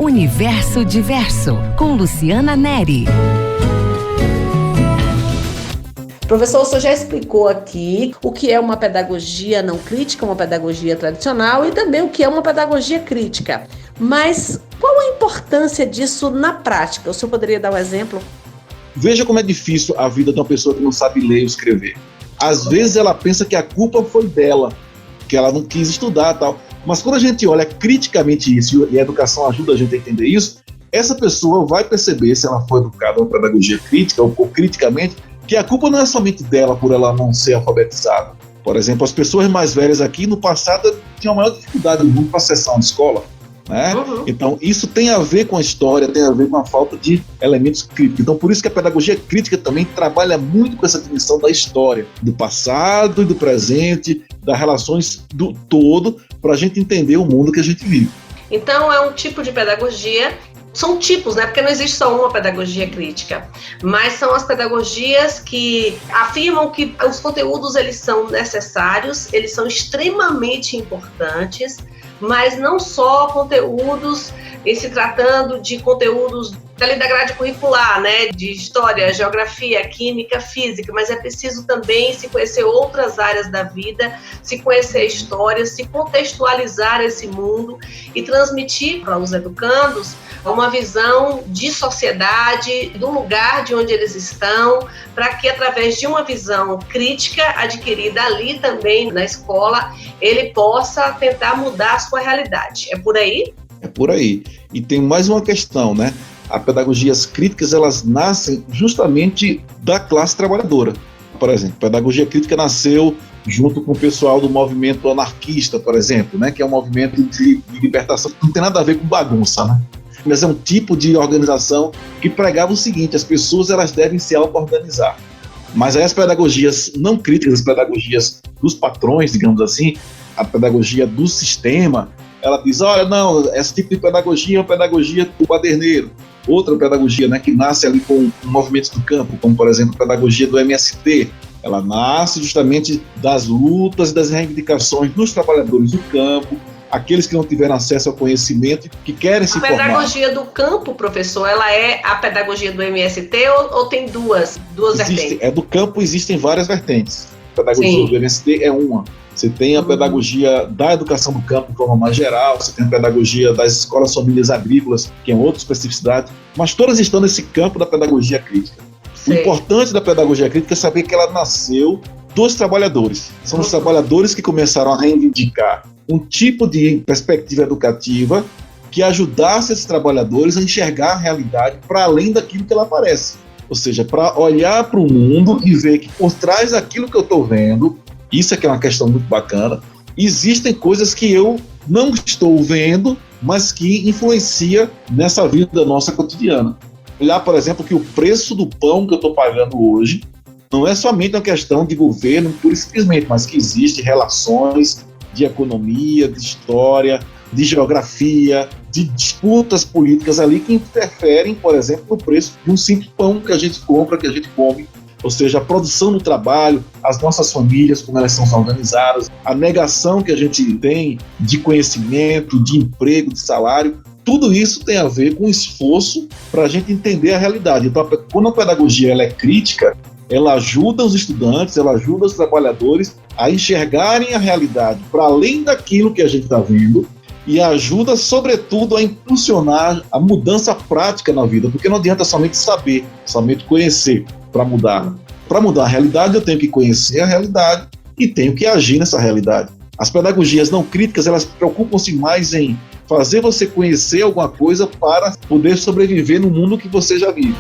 Universo Diverso, com Luciana Neri. Professor, o senhor já explicou aqui o que é uma pedagogia não crítica, uma pedagogia tradicional e também o que é uma pedagogia crítica. Mas qual a importância disso na prática? O senhor poderia dar um exemplo? Veja como é difícil a vida de uma pessoa que não sabe ler ou escrever. Às vezes ela pensa que a culpa foi dela, que ela não quis estudar e tal. Mas quando a gente olha criticamente isso, e a educação ajuda a gente a entender isso, essa pessoa vai perceber, se ela for educada em uma pedagogia crítica ou criticamente, que a culpa não é somente dela por ela não ser alfabetizada. Por exemplo, as pessoas mais velhas aqui no passado tinham a maior dificuldade do mundo para acessar uma escola, né? Então isso tem a ver com a história, tem a ver com a falta de elementos críticos. Então por isso que a pedagogia crítica também trabalha muito com essa dimensão da história, do passado e do presente, das relações do todo, para a gente entender o mundo que a gente vive. Então é um tipo de pedagogia. São tipos, né? Porque não existe só uma pedagogia crítica, mas são as pedagogias que afirmam que os conteúdos eles são necessários, eles são extremamente importantes, mas não só conteúdos, em se tratando de conteúdos da grade curricular, né? De história, geografia, química, física, mas é preciso também se conhecer outras áreas da vida, se conhecer a história, se contextualizar esse mundo e transmitir para os educandos uma visão de sociedade, do lugar de onde eles estão, para que através de uma visão crítica adquirida ali também na escola, ele possa tentar mudar a sua realidade. É por aí? É por aí. E tem mais uma questão, né? As pedagogias críticas, elas nascem justamente da classe trabalhadora. Por exemplo, a pedagogia crítica nasceu junto com o pessoal do movimento anarquista, por exemplo, né? Que é um movimento de libertação, que não tem nada a ver com bagunça, né? Mas é um tipo de organização que pregava o seguinte: as pessoas elas devem se auto-organizar. Mas aí as pedagogias não críticas, as pedagogias dos patrões, digamos assim, a pedagogia do sistema, ela diz, olha, não, esse tipo de pedagogia é uma pedagogia do quaderneiro. Outra pedagogia, né, que nasce ali com movimentos do campo, como, por exemplo, a pedagogia do MST, ela nasce justamente das lutas e das reivindicações dos trabalhadores do campo, aqueles que não tiveram acesso ao conhecimento, que querem se formar. A pedagogia do campo, professor, ela é a pedagogia do MST ou tem duas vertentes? É do campo, existem várias vertentes. A pedagogia do MST é uma. Você tem a pedagogia da educação do campo de forma mais geral, você tem a pedagogia das escolas famílias agrícolas, que é outra especificidade, mas todas estão nesse campo da pedagogia crítica. O importante da pedagogia crítica é saber que ela nasceu dos trabalhadores. São os trabalhadores que começaram a reivindicar um tipo de perspectiva educativa que ajudasse esses trabalhadores a enxergar a realidade para além daquilo que ela parece. Ou seja, para olhar para o mundo e ver que por trás daquilo que eu estou vendo, isso é que é uma questão muito bacana, existem coisas que eu não estou vendo, mas que influenciam nessa vida nossa cotidiana. Olhar, por exemplo, que o preço do pão que eu estou pagando hoje não é somente uma questão de governo, pura e simplesmente, mas que existem relações de economia, de história, de geografia, de disputas políticas ali que interferem, por exemplo, no preço de um simples pão que a gente compra, que a gente come. Ou seja, a produção do trabalho, as nossas famílias, como elas são organizadas, a negação que a gente tem de conhecimento, de emprego, de salário, tudo isso tem a ver com o esforço para a gente entender a realidade. Então, quando a pedagogia ela é crítica, ela ajuda os estudantes, ela ajuda os trabalhadores a enxergarem a realidade para além daquilo que a gente está vendo e ajuda, sobretudo, a impulsionar a mudança prática na vida, porque não adianta somente saber, somente conhecer para mudar. Para mudar a realidade, eu tenho que conhecer a realidade e tenho que agir nessa realidade. As pedagogias não críticas, elas preocupam-se mais em fazer você conhecer alguma coisa para poder sobreviver no mundo que você já vive.